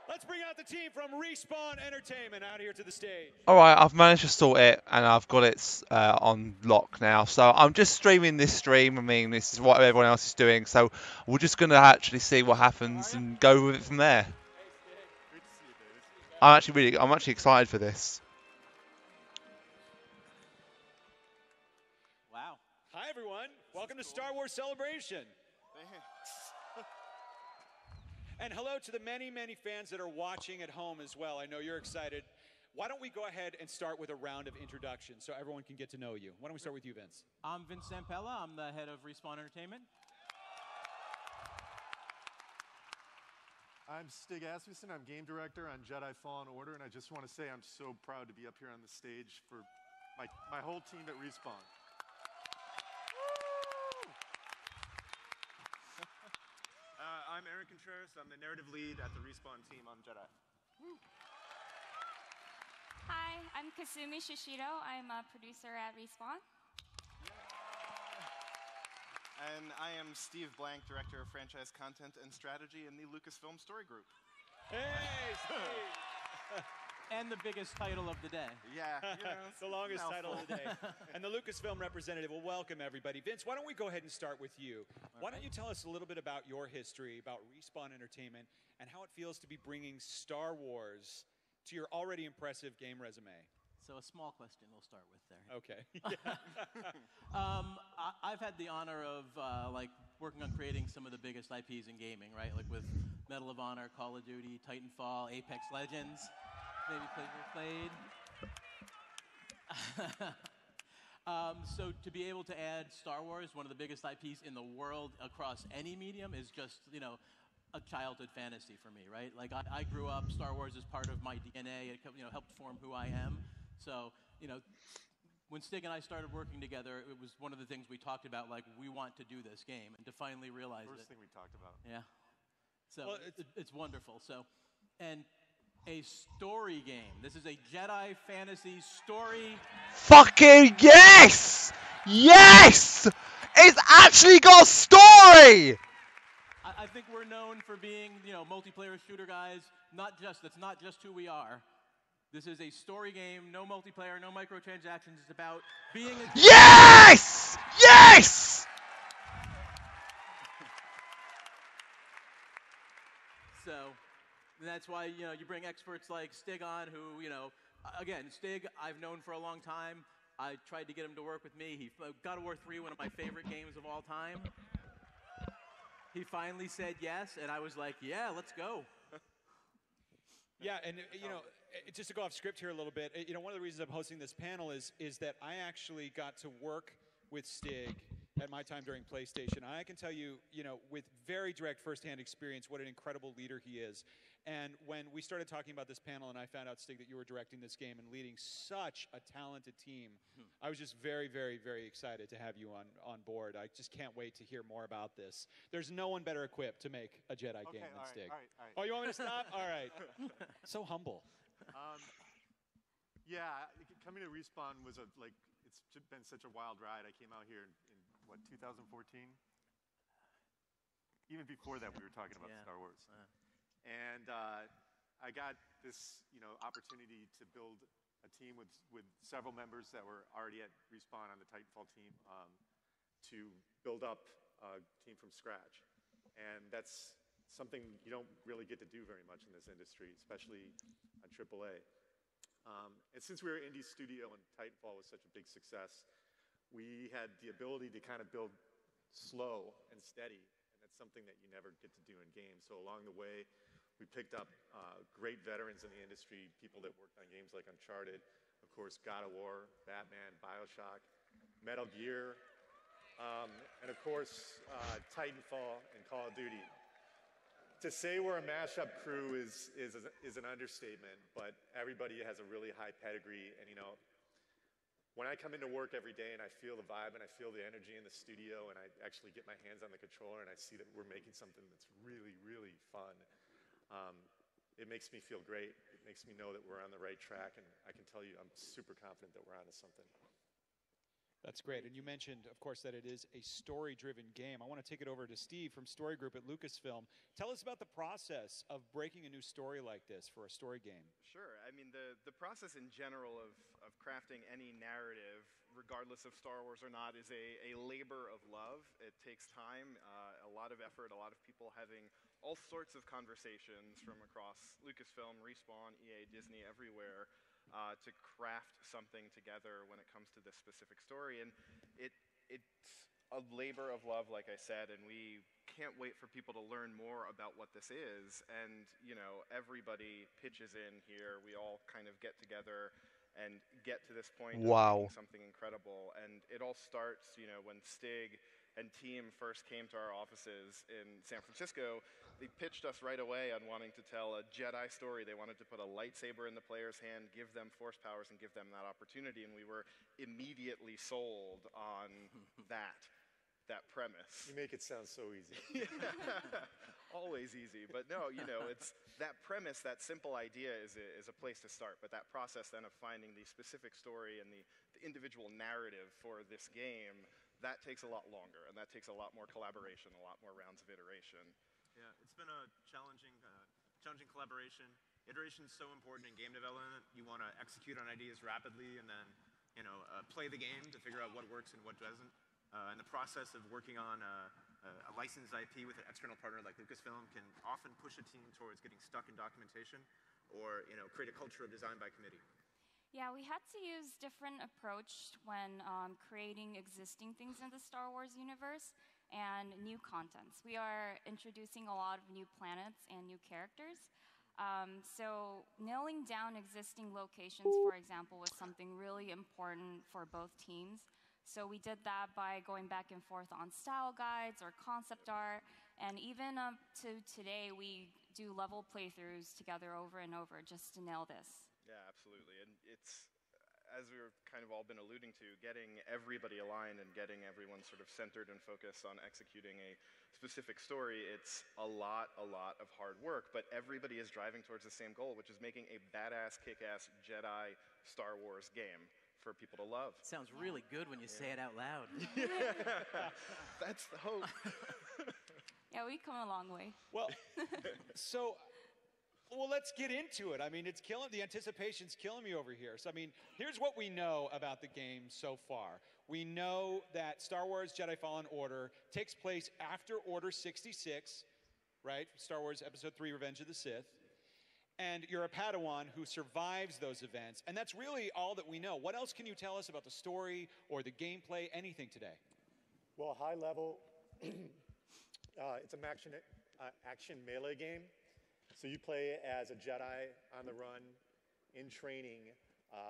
Let's bring out the team from Respawn Entertainment out here to the stage. All right, I've managed to sort it, and I've got it on lock now. So I'm just streaming this stream. I mean, this is what everyone else is doing. So we're just going to actually see what happens and go with it from there. I'm actually excited for this. Wow. Hi, everyone. Welcome to Star Wars Celebration. And hello to the many, many fans that are watching at home as well. I know you're excited. Why don't we go ahead and start with a round of introductions so everyone can get to know you. Why don't we start with you, Vince? I'm Vince Zampella. I'm the head of Respawn Entertainment. I'm Stig Asmussen. I'm game director on Jedi Fallen Order, and I just want to say I'm so proud to be up here on the stage for my whole team at Respawn. I'm Aaron Contreras. I'm the narrative lead at the Respawn team on Jedi. Hi, I'm Kasumi Shishiro. I'm a producer at Respawn. And I am Steve Blank, director of franchise content and strategy in the Lucasfilm Story Group. Hey, Steve! And the biggest title of the day. Yeah, you know, It's the longest title of the day. And the Lucasfilm representative will welcome everybody. Vince, why don't we go ahead and start with you? Why don't you tell us a little bit about your history, about Respawn Entertainment, and how it feels to be bringing Star Wars to your already impressive game resume? So a small question we'll start with there. Okay. I've had the honor of working on creating some of the biggest IPs in gaming, right? Like with Medal of Honor, Call of Duty, Titanfall, Apex Legends. Maybe played. So to be able to add Star Wars, one of the biggest IPs in the world across any medium, is just, a childhood fantasy for me, right? Like I grew up, Star Wars is part of my DNA. It helped form who I am. So, when Stig and I started working together, it was one of the things we talked about, like, we want to do this game, and to finally realize First thing we talked about. Yeah. So well, it's wonderful. So, and a story game. This is a Jedi fantasy story. Fucking yes! Yes! It's actually got a story! I think we're known for being, multiplayer shooter guys. That's not just who we are. This is a story game, no multiplayer, no microtransactions. It's about being a... Yes! Yes! So that's why, you bring experts like Stig on who, again, Stig I've known for a long time. I tried to get him to work with me. God of War 3, one of my favorite games of all time. He finally said yes, and I was like, yeah, let's go. Yeah, and just to go off script here a little bit, one of the reasons I'm hosting this panel is that I actually got to work with Stig at my time during PlayStation. I can tell you, with very direct firsthand experience, what an incredible leader he is. And when we started talking about this panel and I found out, Stig, that you were directing this game and leading such a talented team, I was just very, very, very excited to have you on board. I just can't wait to hear more about this. There's no one better equipped to make a Jedi game than Stig. All right. Oh, you want me to stop? All right. So humble. Yeah, coming to Respawn was it's been such a wild ride. I came out here in 2014? Even before that, we were talking about Star Wars. And I got this, opportunity to build a team with several members that were already at Respawn on the Titanfall team to build up a team from scratch. And that's something you don't really get to do very much in this industry, especially on AAA. And since we were an indie studio and Titanfall was such a big success, we had the ability to kind of build slow and steady, and that's something that you never get to do in games. So along the way, we picked up great veterans in the industry, people that worked on games like Uncharted, of course, God of War, Batman, BioShock, Metal Gear, and of course, Titanfall and Call of Duty. To say we're a mashup crew is an understatement, but everybody has a really high pedigree. And when I come into work every day and I feel the vibe and I feel the energy in the studio and I actually get my hands on the controller and I see that we're making something that's really, really fun, it makes me feel great. It makes me know that we're on the right track, and I can tell you I'm super confident that we're onto something. That's great. And you mentioned, of course, that it is a story-driven game. I want to take it over to Steve from Story Group at Lucasfilm. Tell us about the process of breaking a new story like this for a story game. Sure. I mean, the process in general of crafting any narrative, regardless of Star Wars or not, is a labor of love. It takes time, a lot of effort, a lot of people having all sorts of conversations from across Lucasfilm, Respawn, EA, Disney, everywhere, to craft something together when it comes to this specific story. And it's a labor of love, like I said, and we can't wait for people to learn more about what this is. And, you know, everybody pitches in here. We all kind of get together and get to this point of making something incredible. And it all starts, you know, when Stig and team first came to our offices in San Francisco. They pitched us right away on wanting to tell a Jedi story. They wanted to put a lightsaber in the player's hand, give them force powers, and give them that opportunity. And we were immediately sold on that premise. You make it sound so easy. Always easy. But no, you know, it's that premise, that simple idea is a place to start. But that process then of finding the specific story and the individual narrative for this game, that takes a lot longer. And that takes a lot more collaboration, a lot more rounds of iteration. Yeah, it's been a challenging collaboration. Iteration is so important in game development. You want to execute on ideas rapidly and then, you know, play the game to figure out what works and what doesn't. And the process of working on a licensed IP with an external partner like Lucasfilm can often push a team towards getting stuck in documentation or, you know, create a culture of design by committee. Yeah, we had to use different approach when creating existing things in the Star Wars universe and new contents. We are introducing a lot of new planets and new characters. So nailing down existing locations, for example, was something really important for both teams. So we did that by going back and forth on style guides or concept art. And even up to today, we do level playthroughs together over and over just to nail this. Yeah, absolutely. And it's, as we've kind of all been alluding to, getting everybody aligned and getting everyone sort of centered and focused on executing a specific story, it's a lot of hard work, but everybody is driving towards the same goal, which is making a badass, kick-ass Jedi Star Wars game for people to love. It sounds really good when you say it out loud. That's the hope. Yeah, we've come a long way. Well, well, let's get into it. I mean, the anticipation's killing me over here. So, I mean, here's what we know about the game so far. We know that Star Wars Jedi Fallen Order takes place after Order 66, right? Star Wars Episode 3, Revenge of the Sith. And you're a Padawan who survives those events. And that's really all that we know. What else can you tell us about the story or the gameplay, anything today? Well, high level, it's an action melee game. So you play as a Jedi on the run, in training,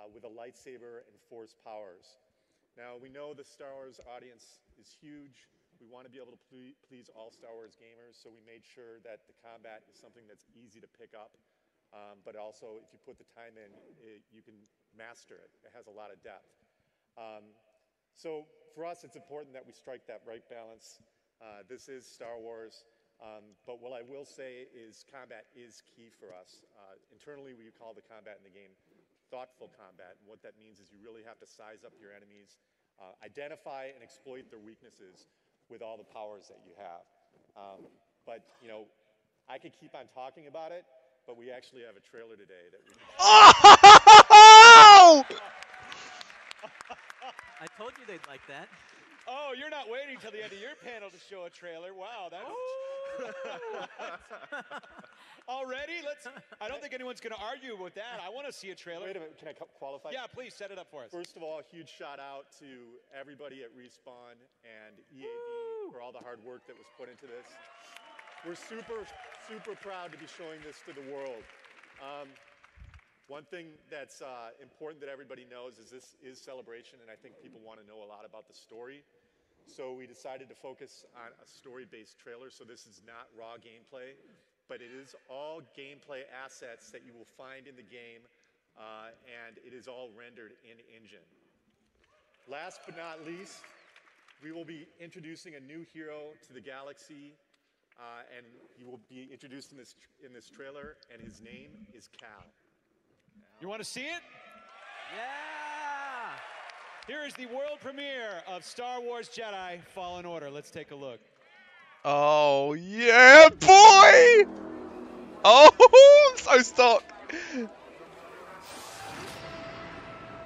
with a lightsaber and force powers. Now, we know the Star Wars audience is huge. We want to be able to please all Star Wars gamers, so we made sure that the combat is something that's easy to pick up. But also, if you put the time in, you can master it. It has a lot of depth. So for us, it's important that we strike that right balance. This is Star Wars. But what I will say is combat is key for us. Internally, we call the combat in the game thoughtful combat. And what that means is you really have to size up your enemies, identify and exploit their weaknesses with all the powers that you have. But, you know, I could keep on talking about it, but we actually have a trailer today that we can Oh! I told you they'd like that. Oh, you're not waiting till the end of your panel to show a trailer. Wow, that's... Already? I don't think anyone's going to argue with that. I want to see a trailer. Wait a minute, can I qualify? Yeah, please set it up for us. First of all, a huge shout out to everybody at Respawn and EAD for all the hard work that was put into this. We're super proud to be showing this to the world. One thing that's important that everybody knows is this is Celebration, and I think people want to know a lot about the story. So we decided to focus on a story-based trailer, so this is not raw gameplay, but it is all gameplay assets that you will find in the game, and it is all rendered in engine. Last but not least, we will be introducing a new hero to the galaxy, and he will be introduced in this trailer, and his name is Cal. You want to see it? Yeah! Here is the world premiere of Star Wars Jedi Fallen Order. Let's take a look. Oh, yeah, boy! Oh, I'm so stoked.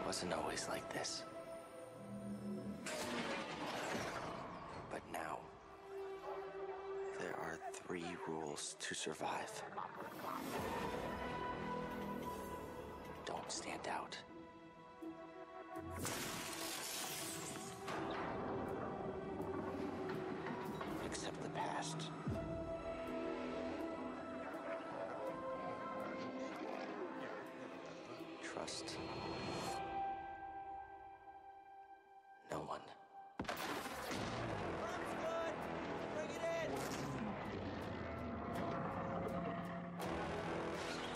Wasn't always like this. But now, there are 3 rules to survive. Don't stand out. Accept the past. Trust no one.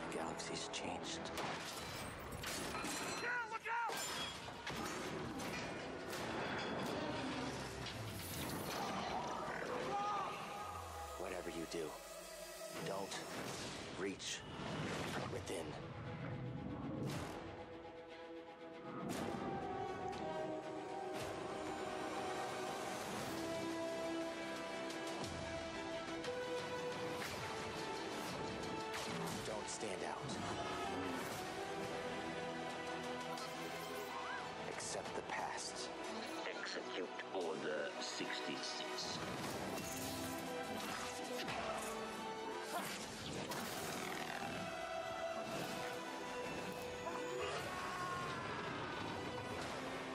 The galaxy's changed. Whatever you do, don't reach within. Don't stand out. Accept the past. Execute Order 66.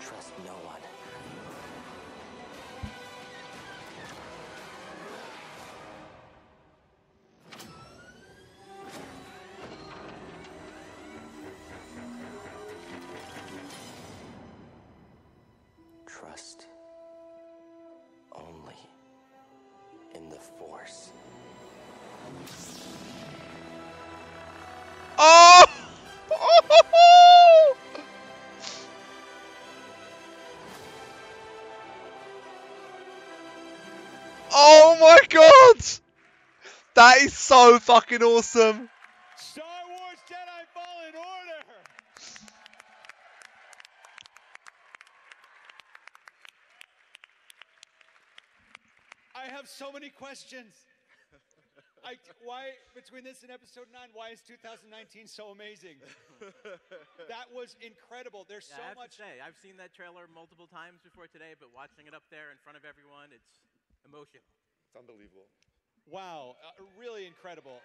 Trust no one. Trust only in the Force. Oh! Oh my god! That is so fucking awesome. Star Wars Jedi Fallen Order. I have so many questions. Why, between this and episode 9, why is 2019 so amazing? That was incredible. There's so I have much. to say, I've seen that trailer multiple times before today, but watching it up there in front of everyone, it's emotional. It's unbelievable. Wow, really incredible.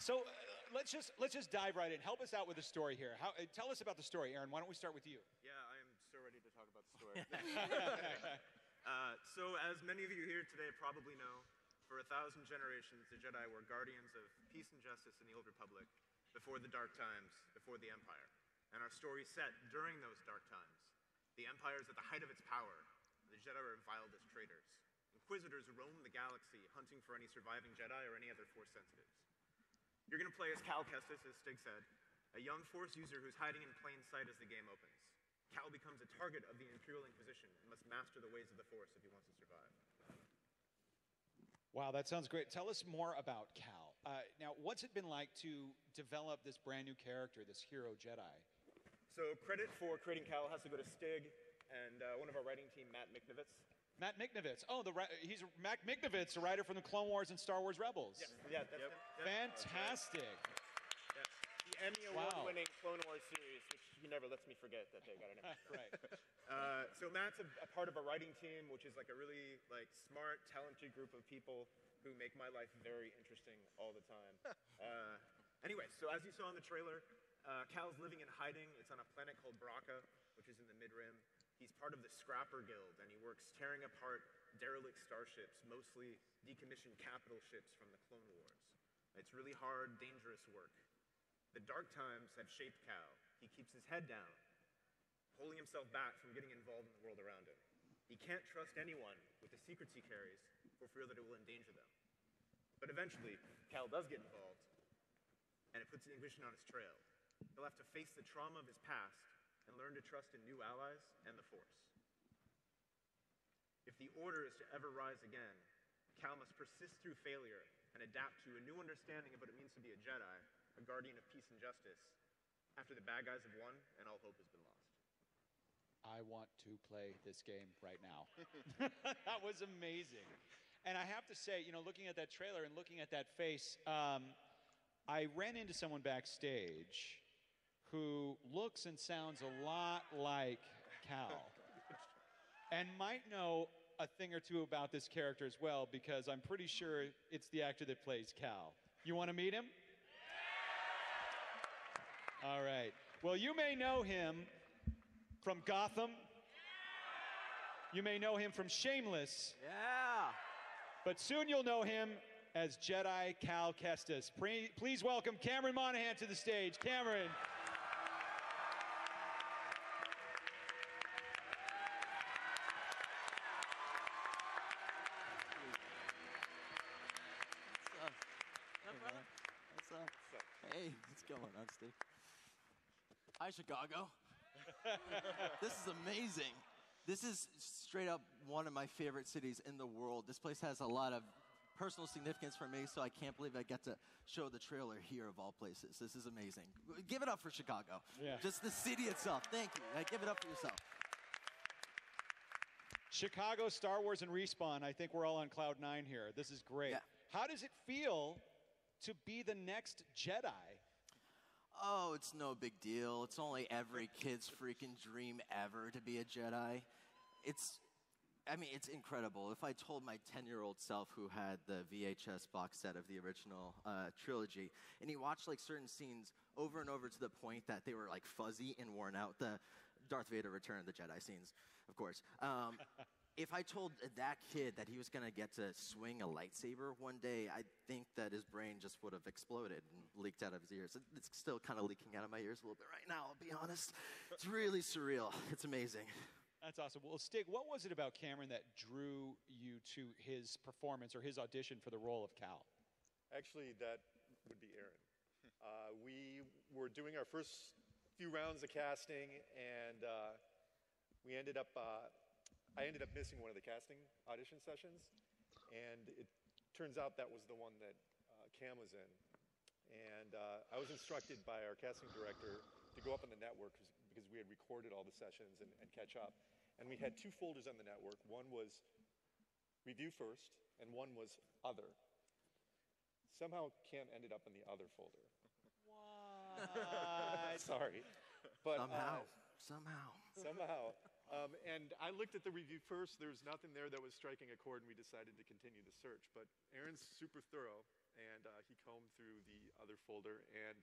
So let's just dive right in. Help us out with the story here. Tell us about the story, Aaron. Why don't we start with you? Yeah, I am so ready to talk about the story. So, as many of you here today probably know, for 1,000 generations, the Jedi were guardians of peace and justice in the Old Republic, before the Dark Times, before the Empire. And our story is set during those dark times. The Empire is at the height of its power. The Jedi are reviled as traitors. Inquisitors roam the galaxy, hunting for any surviving Jedi or any other Force sensitives. You're going to play as Cal Kestis, as Stig said, a young Force user who's hiding in plain sight as the game opens. Cal becomes a target of the Imperial Inquisition and must master the ways of the Force if he wants to survive. Wow, that sounds great. Tell us more about Cal. Now, what's it been like to develop this brand new character, this hero Jedi? So credit for creating Cal has to go to Stig and one of our writing team, Matt Miknovitz. Matt Miknovitz. Oh, he's Matt Miknovitz, a writer from the Clone Wars and Star Wars Rebels. Yeah, that's him. Fantastic. Yes. The Emmy Award-winning Clone Wars series, which he never lets me forget that they got an Emmy. Right. So Matt's a part of a writing team, which is like a really smart, talented group of people who make my life very interesting all the time. Anyway, so as you saw in the trailer, Cal's living in hiding. It's on a planet called Bracca, which is in the Mid-Rim. He's part of the Scrapper Guild, and he works tearing apart derelict starships, mostly decommissioned capital ships from the Clone Wars. It's really hard, dangerous work. The Dark Times have shaped Cal. He keeps his head down, holding himself back from getting involved in the world around him. He can't trust anyone with the secrets he carries for fear that it will endanger them. But eventually, Cal does get involved, and it puts the Inquisition on his trail. He'll have to face the trauma of his past and learn to trust in new allies and the Force. If the Order is to ever rise again, Cal must persist through failure and adapt to a new understanding of what it means to be a Jedi, a guardian of peace and justice after the bad guys have won and all hope has been lost. I want to play this game right now. That was amazing. And I have to say, looking at that trailer and looking at that face, I ran into someone backstage who looks and sounds a lot like Cal and might know a thing or two about this character as well, because I'm pretty sure it's the actor that plays Cal. You want to meet him? All right. Well, you may know him from Gotham. You may know him from Shameless. Yeah. But soon you'll know him as Jedi Cal Kestis. Please welcome Cameron Monaghan to the stage. Cameron. What's up? Hey, what's going on, Steve? Hi, Chicago. This is amazing. This is straight up one of my favorite cities in the world. This place has a lot of personal significance for me, so I can't believe I get to show the trailer here of all places. This is amazing. Give it up for Chicago. Yeah. Just the city itself. Thank you. Give it up for yourself. Chicago, Star Wars, and Respawn. I think we're all on cloud 9 here. This is great. Yeah. How does it feel to be the next Jedi? Oh, it's no big deal. It's only every kid's freaking dream ever to be a Jedi. It's incredible. If I told my 10-year-old self who had the VHS box set of the original trilogy, and he watched like certain scenes over and over to the point that they were like fuzzy and worn out, the Darth Vader Return of the Jedi scenes, of course. If I told that kid that he was going to get to swing a lightsaber one day, I think that his brain just would have exploded and leaked out of his ears. It's still kind of leaking out of my ears a little bit right now, I'll be honest. It's really surreal. It's amazing. That's awesome. Well, Stig, what was it about Cameron that drew you to his performance or his audition for the role of Cal? Actually, that would be Aaron. We were doing our first few rounds of casting, and I ended up missing one of the casting audition sessions, and it turns out that was the one that Cam was in. And I was instructed by our casting director to go up on the network because we had recorded all the sessions and catch up. And we had two folders on the network. One was review first, and one was other. Somehow Cam ended up in the other folder. What? Sorry. But, Somehow. And I looked at the review first. There was nothing there that was striking a chord, and we decided to continue the search. But Aaron's super thorough, and he combed through the other folder and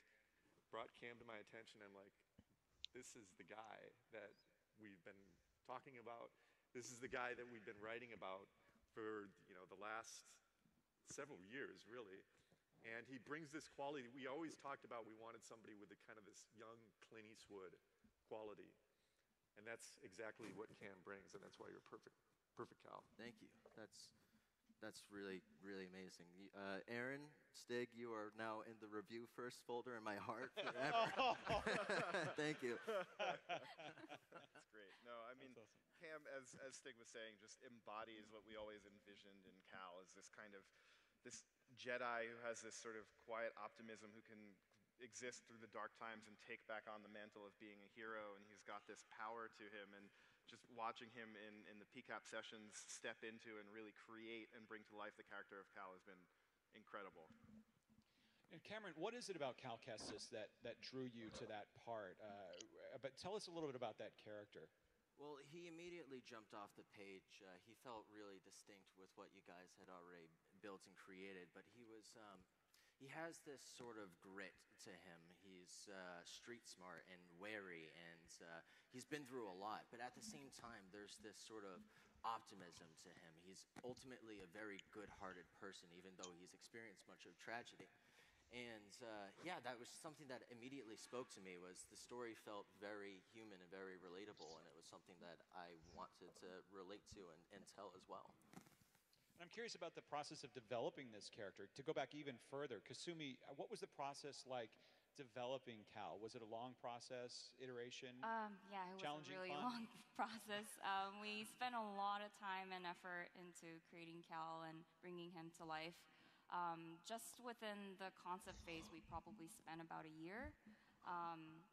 brought Cam to my attention. I'm like, this is the guy that we've been talking about. This is the guy that we've been writing about for the last several years, really. And he brings this quality. We always talked about we wanted somebody with a kind of this young Clint Eastwood quality. And that's exactly what Cam brings, and that's why you're perfect Cal. Thank you. That's really, really amazing. Aaron, Stig, you are now in the review first folder in my heart forever. Thank you. That's great. No, I mean, awesome. Cam, as Stig was saying, just embodies what we always envisioned in Cal, is this kind of this Jedi who has this sort of quiet optimism, who can exist through the dark times and take back on the mantle of being a hero, and he's got this power to him, and just watching him in the PCAP sessions step into and really create and bring to life the character of Cal has been incredible. And Cameron, what is it about Cal Kestis that drew you to that part? But tell us a little bit about that character. Well, he immediately jumped off the page. He felt really distinct with what you guys had already built and created, but he has this sort of grit to him. He's street smart and wary, and he's been through a lot. But at the same time, there's this sort of optimism to him. He's ultimately a very good-hearted person, even though he's experienced much of tragedy. And that was something that immediately spoke to me. Was the story felt very human and very relatable, and it was something that I wanted to relate to and tell as well. And I'm curious about the process of developing this character. To go back even further, Kasumi, what was the process like developing Cal? Was it a long process, iteration? Yeah, it was a really long process. We spent a lot of time and effort into creating Cal and bringing him to life. Just within the concept phase, we probably spent about a year.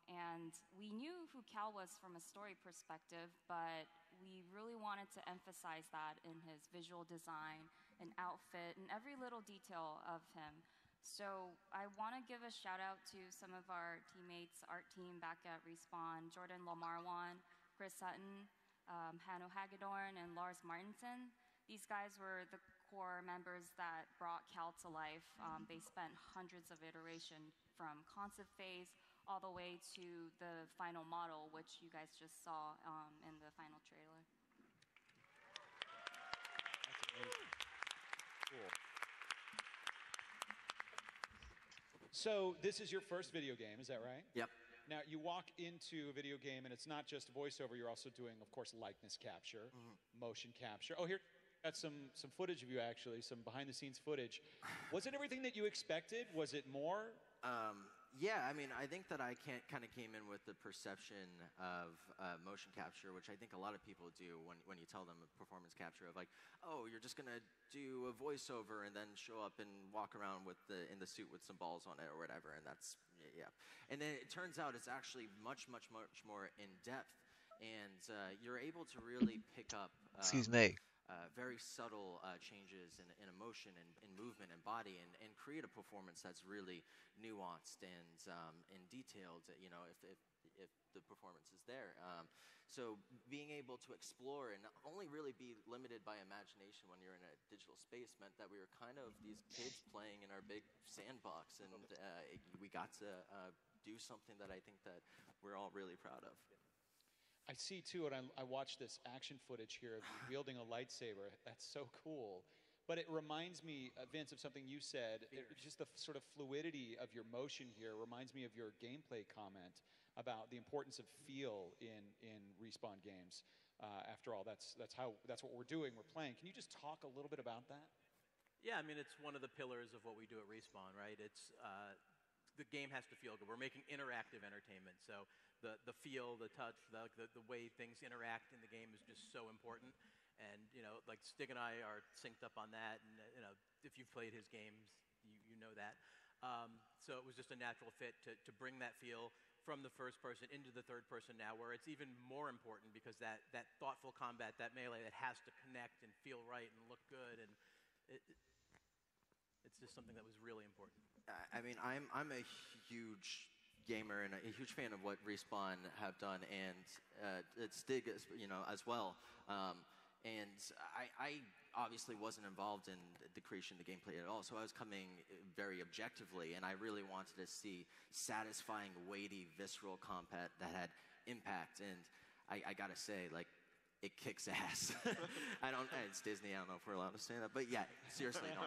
And we knew who Cal was from a story perspective, but we really wanted to emphasize that in his visual design and outfit and every little detail of him. So I want to give a shout out to some of our teammates, art team back at Respawn, Jordan Lamarwan, Chris Sutton, Hanno Hagedorn, and Lars Martinson. These guys were the core members that brought Cal to life. They spent hundreds of iterations from concept phase all the way to the final model, which you guys just saw in the final trailer. That's amazing. Cool. So this is your first video game, is that right? Yep. Now, you walk into a video game, and it's not just voiceover. You're also doing, of course, likeness capture, motion capture. Oh, here, got some footage of you, actually, some behind-the-scenes footage. Was it everything that you expected? Was it more? Yeah, I mean, I think that I kind of came in with the perception of motion capture, which I think a lot of people do when you tell them performance capture of like, oh, you're just gonna do a voiceover and then show up and walk around in the suit with some balls on it or whatever, and that's yeah. And then it turns out it's actually much more in depth, and you're able to really pick up. Excuse me. Very subtle changes in emotion and movement and body, and create a performance that's really nuanced and detailed. You know, if the performance is there. So being able to explore and only really be limited by imagination when you're in a digital space meant that we were kind of these kids playing in our big sandbox, and we got to do something that I think that we're all really proud of. I see, too, and I watched this action footage here of you wielding a lightsaber. That's so cool. But it reminds me, Vince, of something you said. Just the sort of fluidity of your motion here reminds me of your gameplay comment about the importance of feel in Respawn games. After all, that's what we're doing. We're playing. Can you just talk a little bit about that? Yeah, I mean, it's one of the pillars of what we do at Respawn, right? It's the game has to feel good. We're making interactive entertainment, so the feel, the touch, the way things interact in the game is just so important. And you know, like Stig and I are synced up on that, and you know, if you've played his games, you know that. So it was just a natural fit to bring that feel from the first person into the third person now, where it's even more important because that thoughtful combat, that melee, that has to connect and feel right and look good, and it's just something that was really important. I mean, I'm a huge gamer and a huge fan of what Respawn have done, and Stig, you know, as well. And I obviously wasn't involved in the creation of the gameplay at all, so I was coming very objectively, and I really wanted to see satisfying, weighty, visceral combat that had impact. And I gotta say, like, it kicks ass. It's Disney, I don't know if we're allowed to say that, but yeah, seriously, no.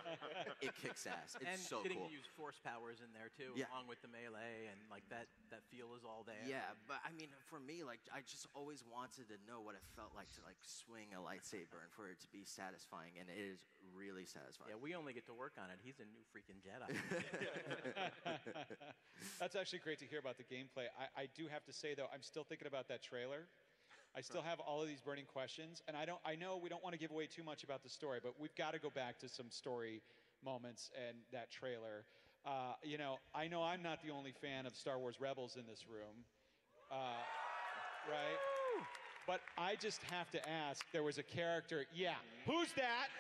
It kicks ass. It's and so getting cool. to use force powers in there too, Yeah. along with the melee, and like that feel is all there. Yeah, but I mean, for me, like, I just always wanted to know what it felt like to like swing a lightsaber and for it to be satisfying, and it is really satisfying. Yeah, we only get to work on it. He's a new freaking Jedi. That's actually great to hear about the gameplay. I do have to say, though, I'm still thinking about that trailer. I still have all of these burning questions, and I know we don't want to give away too much about the story, but we've got to go back to some story moments and that trailer. You know I'm not the only fan of Star Wars Rebels in this room, right? But I just have to ask, there was a character, who's that?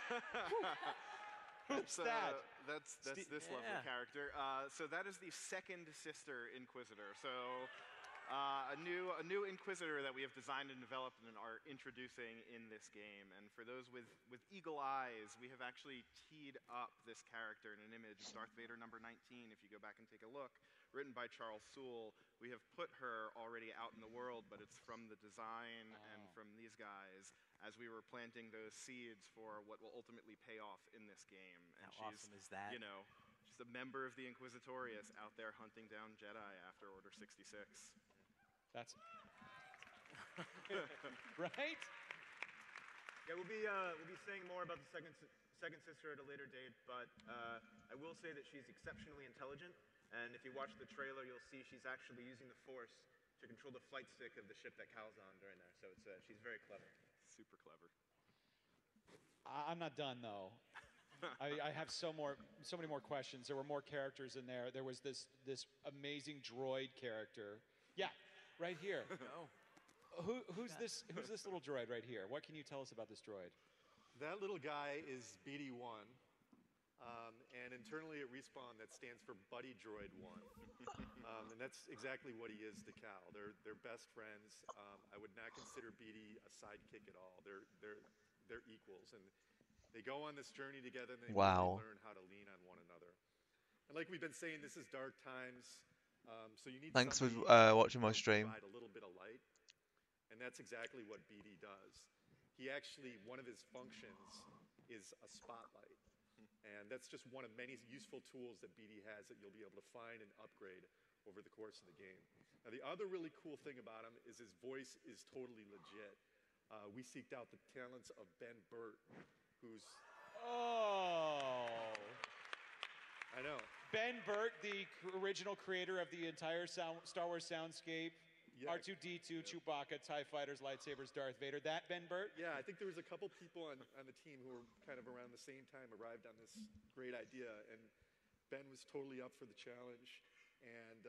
Who's that? That's this lovely character. So that is the second sister Inquisitor. So a new Inquisitor that we have designed and developed and are introducing in this game. And for those with eagle eyes, we have actually teed up this character in an image of Darth Vader number 19. If you go back and take a look, written by Charles Soule. We have put her already out in the world, but it's from the design and from these guys as we were planting those seeds for what will ultimately pay off in this game. And How awesome is that? You know, she's a member of the Inquisitorius out there hunting down Jedi after Order 66. That's right. Yeah, we'll be saying more about the second sister at a later date, but I will say that she's exceptionally intelligent, and if you watch the trailer, you'll see she's actually using the Force to control the flight stick of the ship that Cal's on during there. So she's very clever. Super clever. I'm not done though. I have so many more questions. There were more characters in there. There was this amazing droid character. Yeah, right here. Who's this little droid right here? What can you tell us about this droid? That little guy is BD1. And internally at Respawn, that stands for Buddy Droid 1. And that's exactly what he is to Cal. They're best friends. I would not consider BD a sidekick at all. They're equals. And they go on this journey together, and they really learn how to lean on one another. And like we've been saying, this is dark times. So you need Thanks for somebody watching my to stream. provide a little bit of light. And that's exactly what BD does. He actually, one of his functions is a spotlight. And that's just one of many useful tools that BD has that you'll be able to find and upgrade over the course of the game. Now, the other really cool thing about him is his voice is totally legit. We seeked out the talents of Ben Burt, who's... Oh! I know. Ben Burt, the original creator of the entire Star Wars soundscape. Yeah. R2-D2, Chewbacca, TIE fighters, lightsabers, Darth Vader. That Ben Burt? Yeah, I think there was a couple people on the team who were kind of around the same time arrived on this great idea, and Ben was totally up for the challenge. And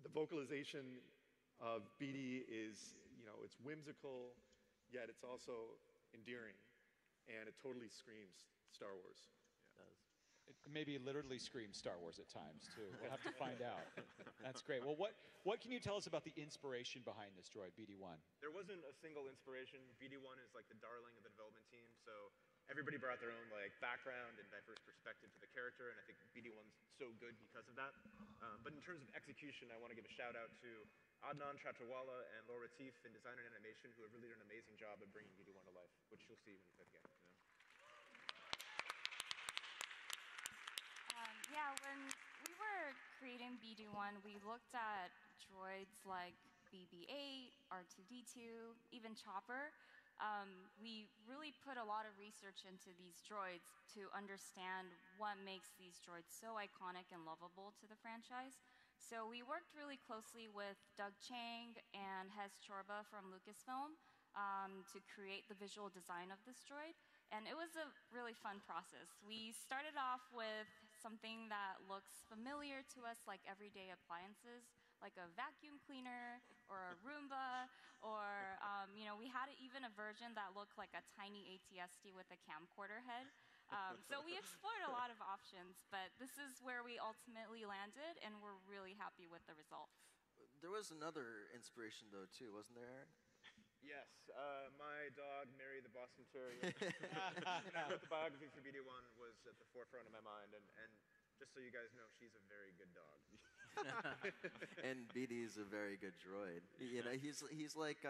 the vocalization of BD is, it's whimsical, yet it's also endearing, and it totally screams Star Wars. It maybe literally screams Star Wars at times, too. We'll have to find out. That's great. Well, what can you tell us about the inspiration behind this droid, BD1? There wasn't a single inspiration. BD1 is like the darling of the development team, so everybody brought their own background and diverse perspective to the character, and I think BD1's so good because of that. But in terms of execution, I want to give a shout out to Adnan Chatrawala and Laura Retief in design and animation, who have really done an amazing job of bringing BD1 to life, which you'll see when you play the game. Yeah, when we were creating BD1, we looked at droids like BB-8, R2-D2, even Chopper. We really put a lot of research into these droids to understand what makes these droids so iconic and lovable to the franchise. So we worked really closely with Doug Chang and Hez Chorba from Lucasfilm to create the visual design of this droid. And it was a really fun process. We started off with something that looks familiar to us, like everyday appliances, like a vacuum cleaner or a Roomba, or we had even a version that looked like a tiny ATST with a camcorder head. So we explored a lot of options, but this is where we ultimately landed, and we're really happy with the results. There was another inspiration, though, too, wasn't there, Aaron? Yes, my dog, Mary the Boston Terrier. When I wrote the biography for BD1 was at the forefront of my mind, and just so you guys know, she's a very good dog. And BD is a very good droid. He's like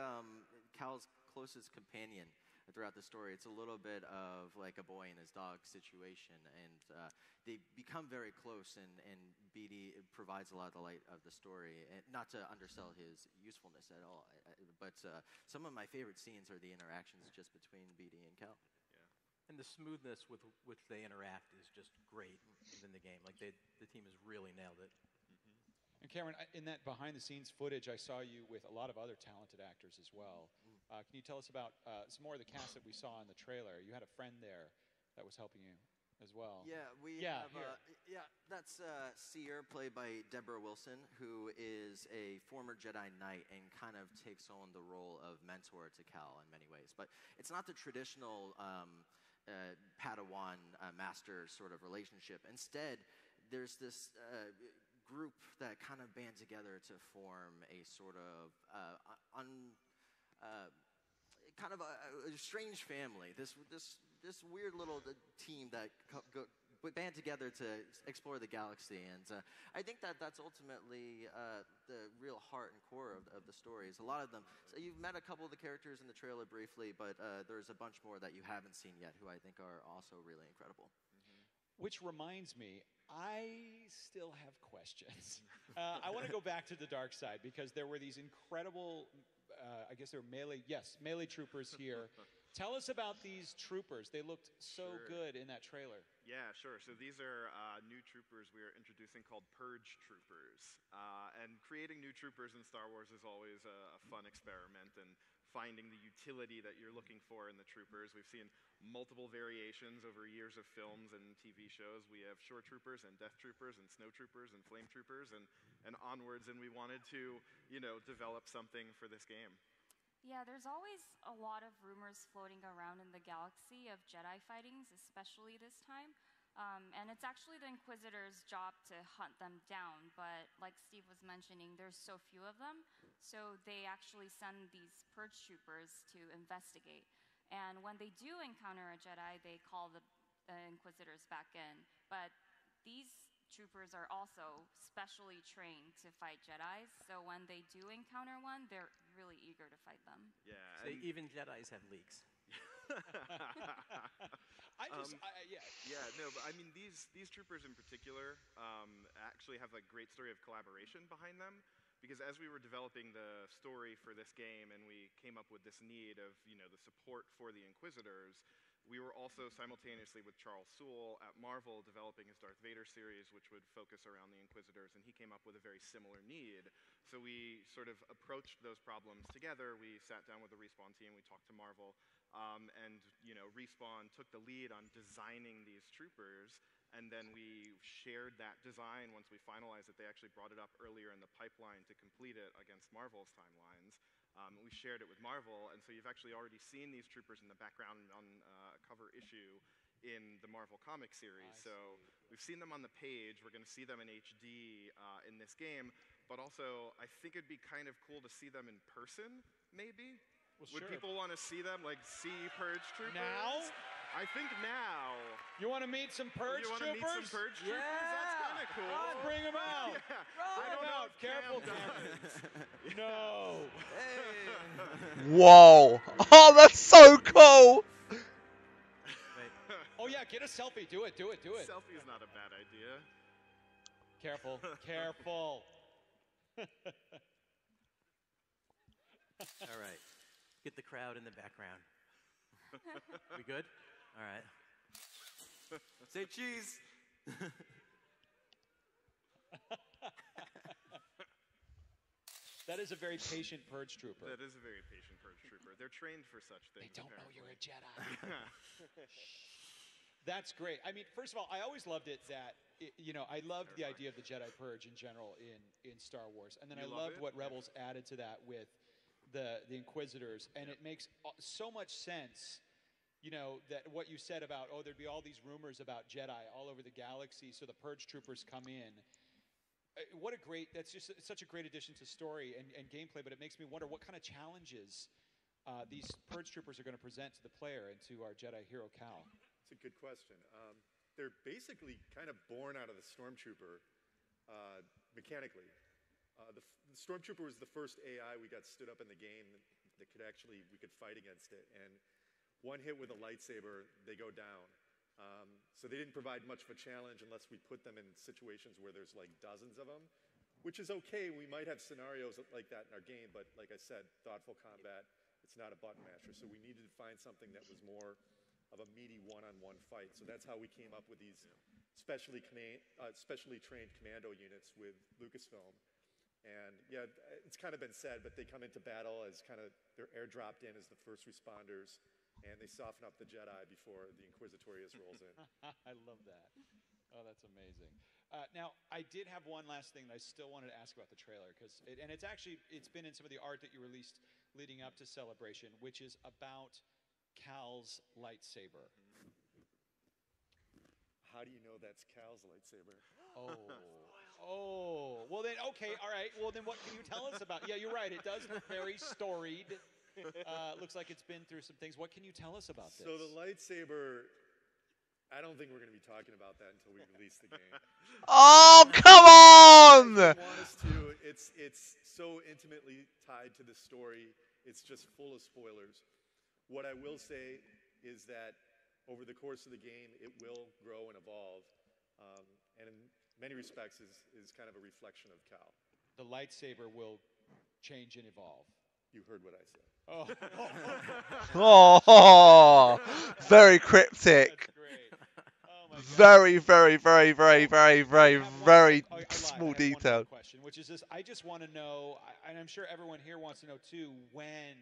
Cal's closest companion throughout the story. It's a little bit of like a boy and his dog situation, and they become very close, and BD provides a lot of the light of the story. And not to undersell his usefulness at all, but some of my favorite scenes are the interactions just between BD and Cal. And the smoothness with which they interact is just great within the game. Like the team has really nailed it. And Cameron, in that behind-the-scenes footage, I saw you with a lot of other talented actors as well. Can you tell us about some more of the cast that we saw in the trailer? You had a friend there that was helping you as well. Yeah, that's Seer, played by Deborah Wilson, who is a former Jedi Knight and kind of takes on the role of mentor to Cal in many ways. But it's not the traditional Padawan master sort of relationship. Instead, there's this group that kind of band together to form a sort of kind of a strange family. This weird little team that band together to explore the galaxy, and I think that's ultimately the real heart and core of the stories. A lot of them. So you've met a couple of the characters in the trailer briefly, but there's a bunch more that you haven't seen yet, who I think are also really incredible. Which reminds me, I still have questions. I want to go back to the dark side, because there were these incredible, I guess they were melee troopers here. Tell us about these troopers. They looked so good in that trailer. Yeah, sure. So these are new troopers we are introducing called Purge Troopers. And creating new troopers in Star Wars is always a fun experiment. And finding the utility that you're looking for in the troopers. We've seen multiple variations over years of films and TV shows. We have shore troopers and death troopers and snow troopers and flame troopers and onwards, and we wanted to, develop something for this game. Yeah, there's always a lot of rumors floating around in the galaxy of Jedi fightings, especially this time. And it's actually the Inquisitor's job to hunt them down, but like Steve was mentioning, there's so few of them, so they actually send these purge troopers to investigate. And when they do encounter a Jedi, they call the Inquisitors back in. But these troopers are also specially trained to fight Jedis, so when they do encounter one, they're really eager to fight them. Yeah. So even Jedis have leaks. But I mean, these troopers in particular actually have a great story of collaboration behind them, because as we were developing the story for this game and we came up with this need of, the support for the Inquisitors, we were also simultaneously with Charles Soule at Marvel developing his Darth Vader series, which would focus around the Inquisitors, and he came up with a very similar need. So we sort of approached those problems together. We sat down with the Respawn team, we talked to Marvel, and Respawn took the lead on designing these troopers, and then we shared that design once we finalized it. They actually brought it up earlier in the pipeline to complete it against Marvel's timelines. We shared it with Marvel, and so you've actually already seen these troopers in the background on a cover issue in the Marvel comic series. So we've seen them on the page. We're going to see them in HD in this game, but also I think it'd be kind of cool to see them in person, maybe. Well, Would sure. people want to see them, like see Purge troopers? Now? I think now. You want to meet some purge You want to troopers? meet some Purge troopers? That's kind of cool. Let's bring them out. Yeah. I don't know if Careful, Cam Cameron. No. Whoa! Oh, that's so cool. Oh yeah, get a selfie. Do it. Selfie is not a bad idea. Careful. Careful. All right. Get the crowd in the background. We good? All right. Say cheese. That is a very patient purge trooper. That is a very patient Purge trooper. They're trained for such things. They don't know apparently. you're a Jedi. That's great. I mean, first of all, I always loved it that, I loved the idea of the Jedi Purge in general in Star Wars. And then I loved what Rebels added to that with the Inquisitors. And it makes so much sense, that what you said about, there'd be all these rumors about Jedi all over the galaxy, so the Purge Troopers come in. That's just such a great addition to story and gameplay, but it makes me wonder what kind of challenges these Purge Troopers are going to present to the player and to our Jedi hero Cal. It's a good question. They're basically kind of born out of the Stormtrooper mechanically. The Stormtrooper was the first AI we got stood up in the game that we could fight against it. And one hit with a lightsaber, they go down. So they didn't provide much of a challenge unless we put them in situations where there's like dozens of them, which is okay. We might have scenarios like that in our game, but like I said, thoughtful combat, it's not a button masher. So we needed to find something that was more of a meaty one-on-one fight. So that's how we came up with these specially trained commando units with Lucasfilm. And yeah, it's kind of been said, but they come into battle as they're airdropped in as the first responders. And they soften up the Jedi before the Inquisitorius rolls in. I love that. Oh, that's amazing. Now, I did have one last thing that I still wanted to ask about the trailer, and it's been in some of the art that you released leading up to Celebration, which is about Cal's lightsaber. How do you know that's Cal's lightsaber? Well then, okay, all right. Well then, what can you tell us about? Yeah, you're right. It does look very storied. Looks like it's been through some things. What can you tell us about this? So the lightsaber, I don't think we're going to be talking about that until we release the game. Oh, come on! I want us to. It's so intimately tied to the story. It's just full of spoilers. What I will say is that over the course of the game, it will grow and evolve, and in many respects is kind of a reflection of Cal. The lightsaber will change and evolve. You heard what I said. Oh, very cryptic. That's great. Oh my God. Very, very, very, very, very, very, very small detail. Question, which is this: I just want to know, and I'm sure everyone here wants to know too, when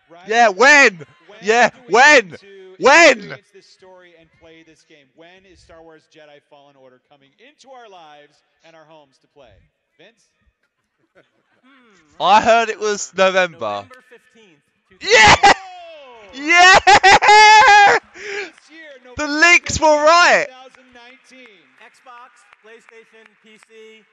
Right? Yeah, when? Yeah, do we when? get to When? experience this story and play this game? When is Star Wars Jedi Fallen Order coming into our lives and our homes to play? Vince? I heard it was November. November 15th. Yeah! Oh! Yeah! This year, The November leaks were 15th, right. 2019. Xbox, PlayStation, PC,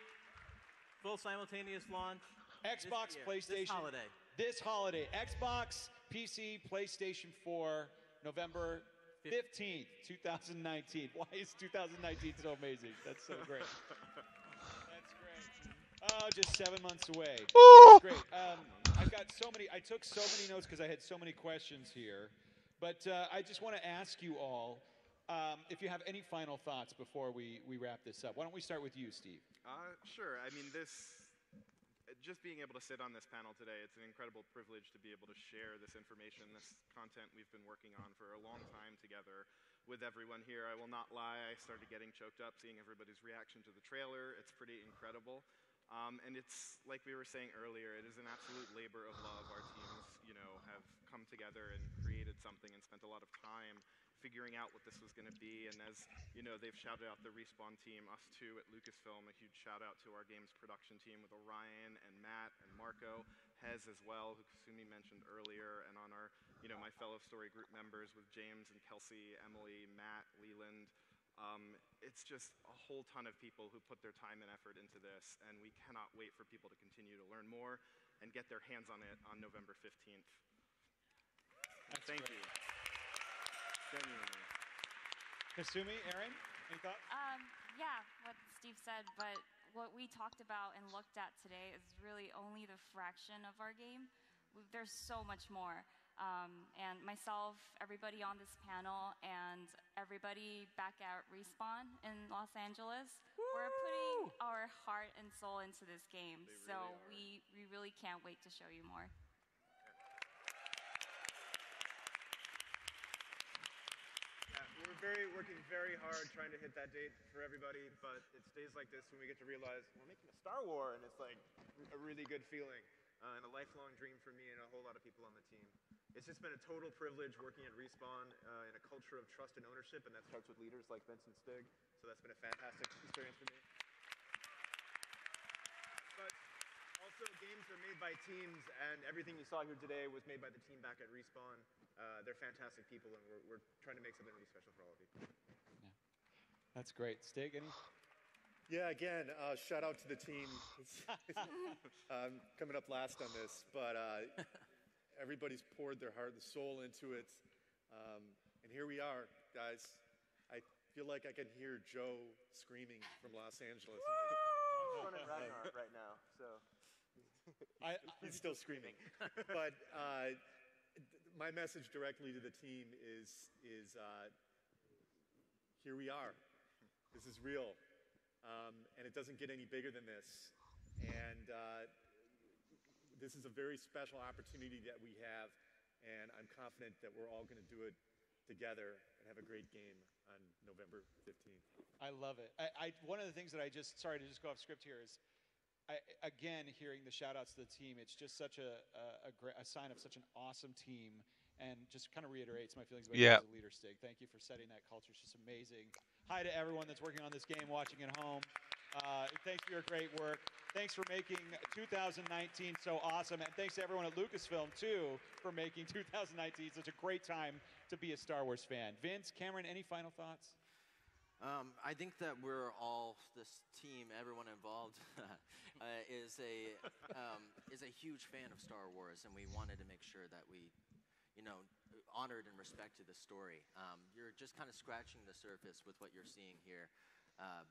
full simultaneous launch. Xbox, this year, PlayStation. This holiday. This holiday. Xbox, PC, PlayStation 4, November 15th, 2019. Why is 2019 so amazing? That's so great. That's great. Oh, just 7 months away. That's great. I took so many notes because I had so many questions here. But I just want to ask you all if you have any final thoughts before we wrap this up. Why don't we start with you, Steve? Sure. I mean, just being able to sit on this panel today, it's an incredible privilege to be able to share this information, this content we've been working on for a long time together with everyone here. I will not lie, I started getting choked up seeing everybody's reaction to the trailer. It's pretty incredible. And it's, like we were saying earlier, it is an absolute labor of love. Our teams, have come together and created something and spent a lot of time figuring out what this was going to be. And as they've shouted out the Respawn team, us too at Lucasfilm, a huge shout out to our games production team with Orion and Matt and Marco, Hez as well, who Kasumi mentioned earlier, and on our, my fellow story group members with James and Kelsey, Emily, Matt, Leland. It's just a whole ton of people who put their time and effort into this, and we cannot wait for people to continue to learn more and get their hands on it on November 15th. Thank you. Genuinely. Kasumi, Aaron, any thoughts? Yeah, what Steve said, but what we talked about and looked at today is really only the fraction of our game. There's so much more. And myself, everybody on this panel, and everybody back at Respawn in Los Angeles, we're putting our heart and soul into this game. So we really can't wait to show you more. We're working very hard trying to hit that date for everybody, but it's days like this when we get to realize we're making a Star Wars, and it's like a really good feeling and a lifelong dream for me and a whole lot of people on the team. It's just been a total privilege working at Respawn in a culture of trust and ownership, and that starts with leaders like Vincent Stig, so that's been a fantastic experience for me. But also, games are made by teams, and everything you saw here today was made by the team back at Respawn. They're fantastic people, and we're trying to make something really special for all of you. Yeah. That's great. Stig, any? Yeah, again, shout out to the team. Coming up last on this, but everybody's poured their heart and soul into it. And here we are, guys. I feel like I can hear Joe screaming from Los Angeles. He's running Ragnar right now, so. He's still screaming. But my message directly to the team is here we are. This is real. And it doesn't get any bigger than this. And this is a very special opportunity that we have. And I'm confident that we're all going to do it together and have a great game on November 15th. I love it. One of the things that sorry to just go off script here is, again, hearing the shout outs to the team, it's just such a sign of such an awesome team, and just kind of reiterates my feelings about you as a leader, Stig. Thank you for setting that culture. It's just amazing. Hi to everyone that's working on this game, watching at home. Thanks for your great work. Thanks for making 2019 so awesome, and thanks to everyone at Lucasfilm, too, for making 2019 such a great time to be a Star Wars fan. Vince, Cameron, any final thoughts? I think that we're all, this team, everyone involved, is a huge fan of Star Wars, and we wanted to make sure that we, honored and respected the story. You're just kind of scratching the surface with what you're seeing here.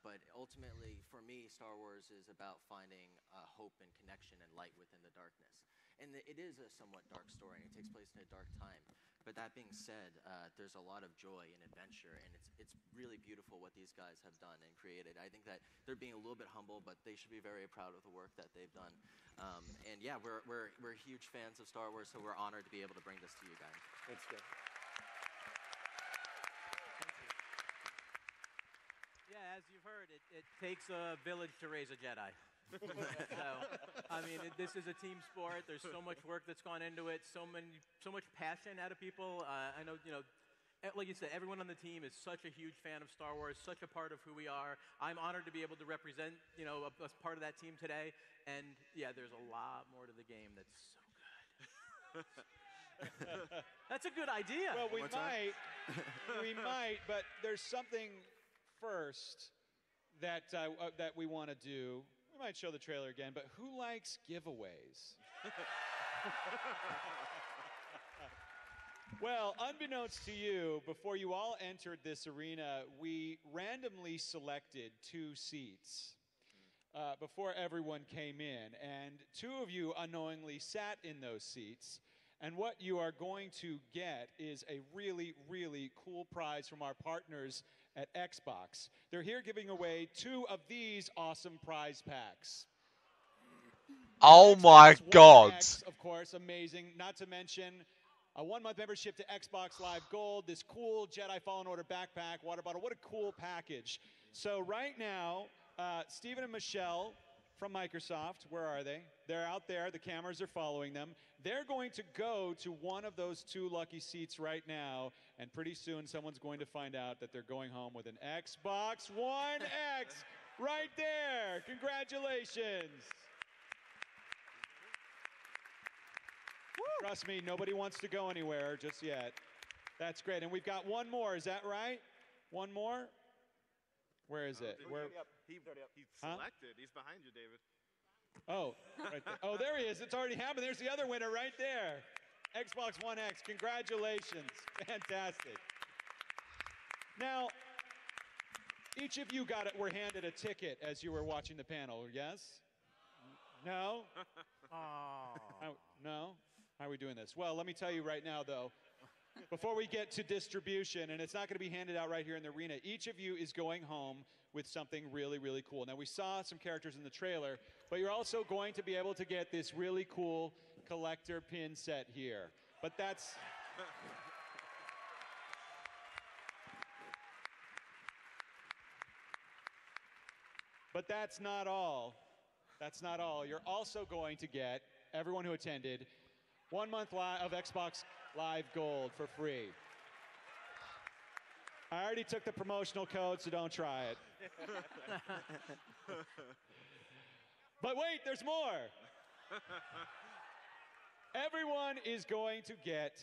But ultimately, for me, Star Wars is about finding hope and connection and light within the darkness. And it is a somewhat dark story, and it takes place in a dark time. But that being said, there's a lot of joy and adventure, and it's really beautiful what these guys have done and created. I think that they're being a little bit humble, but they should be very proud of the work that they've done. And yeah, we're huge fans of Star Wars, so we're honored to be able to bring this to you guys. That's good. Yeah, as you've heard, it takes a village to raise a Jedi. So, I mean, this is a team sport. There's so much work that's gone into it. So much passion out of people. I know, like you said, everyone on the team is such a huge fan of Star Wars, such a part of who we are. I'm honored to be able to represent, a part of that team today. And yeah, there's a lot more to the game that's so good. That's a good idea. Well, we might, but there's something first that we want to do. We might show the trailer again, but who likes giveaways? Well, unbeknownst to you, before you all entered this arena, we randomly selected 2 seats before everyone came in, and 2 of you unknowingly sat in those seats. And what you are going to get is a really, really cool prize from our partners at Xbox. They're here giving away 2 of these awesome prize packs. Oh my God. X, of course, amazing. Not to mention a 1-month membership to Xbox Live Gold, this cool Jedi Fallen Order backpack, water bottle. What a cool package. So right now, Stephen and Michelle from Microsoft, where are they? They're out there. The cameras are following them. They're going to go to one of those 2 lucky seats right now, and pretty soon someone's going to find out that they're going home with an Xbox One X right there. Congratulations. Trust me, nobody wants to go anywhere just yet. That's great. And we've got one more. Is that right? One more? Where is it? Where? He's selected. He's behind you, David. Oh, right there. Oh, there he is. It's already happened. There's the other winner right there. Xbox One X. Congratulations. Fantastic. Now, each of you were handed a ticket as you were watching the panel, yes? No? No? How are we doing this? Well, let me tell you right now, though, before we get to distribution, and it's not going to be handed out right here in the arena, each of you is going home with something really, really cool. Now, we saw some characters in the trailer, but you're also going to be able to get this really cool collector pin set here. But that's... But that's not all. That's not all. You're also going to get, everyone who attended, 1 month of Xbox Live Gold for free. I already took the promotional code, so don't try it. But wait, there's more. Everyone is going to get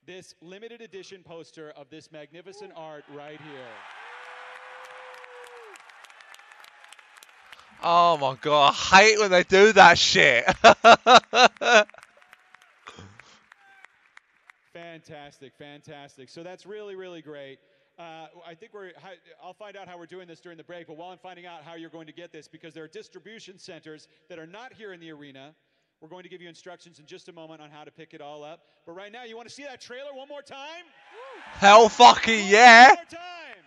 this limited edition poster of this magnificent art right here. Oh my God, I hate when they do that shit. Fantastic, fantastic. So that's really, really great. I think I'll find out how we're doing this during the break, but while I'm finding out how you're going to get this, because there are distribution centers that are not here in the arena, we're going to give you instructions in just a moment on how to pick it all up. But right now, you want to see that trailer one more time? Hell fucking yeah! One more time!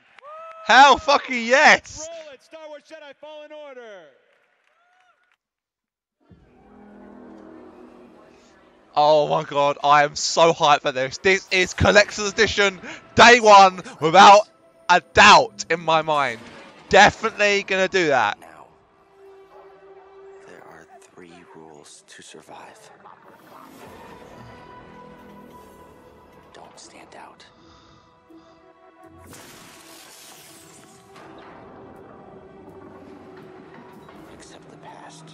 Hell fucking yes! Roll it, Star Wars Jedi Fallen Order! Oh my God, I am so hyped for this. This is Collector's Edition, day 1, without a doubt in my mind. Definitely gonna do that. Now, there are 3 rules to survive. Don't stand out. Accept the past.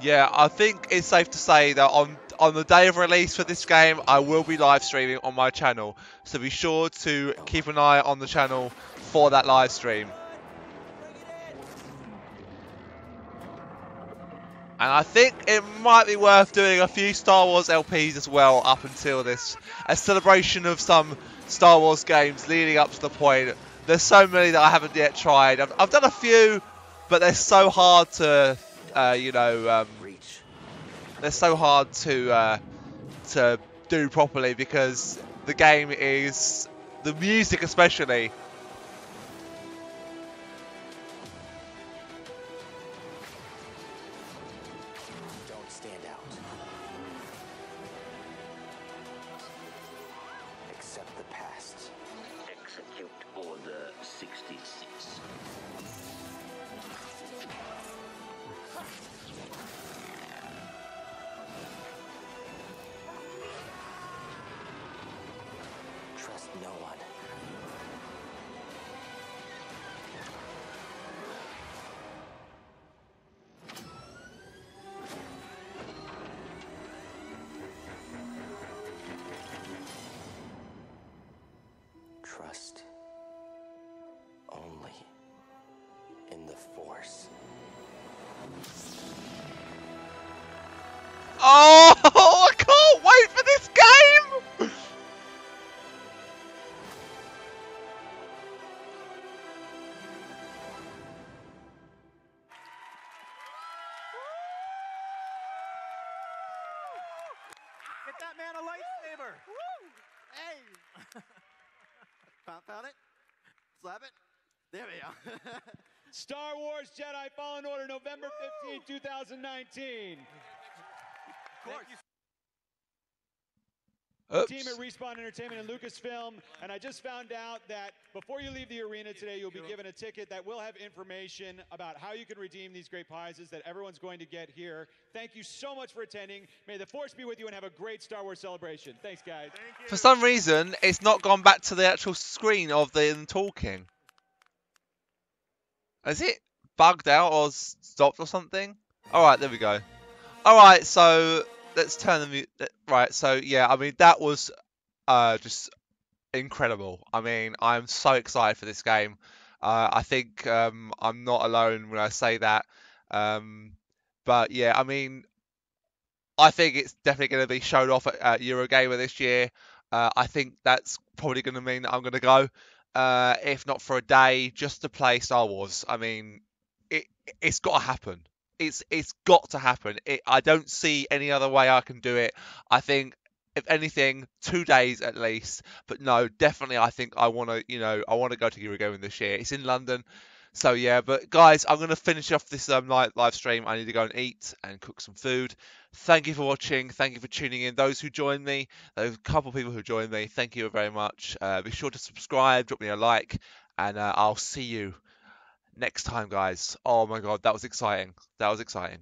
Yeah, I think it's safe to say that on the day of release for this game, I will be live streaming on my channel. So be sure to keep an eye on the channel for that live stream. And I think it might be worth doing a few Star Wars LPs as well up until this. A celebration of some Star Wars games leading up to the point. There's so many that I haven't yet tried. I've done a few, but they're so hard to... they're so hard to do properly because the game is, the music especially. Don't stand out. Accept the past. Execute Order 66. in the Force. Oh, I can't wait for this game! Get that man a lightsaber. Woo! Hey! Found it? Slap it? There we go. Star Wars Jedi Fallen Order, November 15, 2019. Of course. Oops. Team at Respawn Entertainment and Lucasfilm, and I just found out that before you leave the arena today, you'll be given a ticket that will have information about how you can redeem these great prizes that everyone's going to get here. Thank you so much for attending. May the Force be with you and have a great Star Wars celebration. Thanks, guys. Thank you. For some reason, it's not gone back to the actual screen of them talking. Is it bugged out or stopped or something? Alright, there we go. Alright, so let's turn the mute. Right, so yeah, I mean, that was just incredible. I mean, I'm so excited for this game. I think I'm not alone when I say that. But yeah, I mean, I think it's definitely going to be showed off at Eurogamer this year. I think that's probably going to mean that I'm going to go, if not for a day, just to play Star Wars. I mean, it's got to happen. It's got to happen. I don't see any other way I can do it. I think, if anything, 2 days at least. But no, definitely, I think I want to, I want to go to Eurogamer this year. It's in London. So yeah, but guys, I'm going to finish off this live stream. I need to go and eat and cook some food. Thank you for watching. Thank you for tuning in. Those who joined me, those couple of people who joined me, thank you very much. Be sure to subscribe, drop me a like, and I'll see you next time, guys. Oh my God, that was exciting. That was exciting.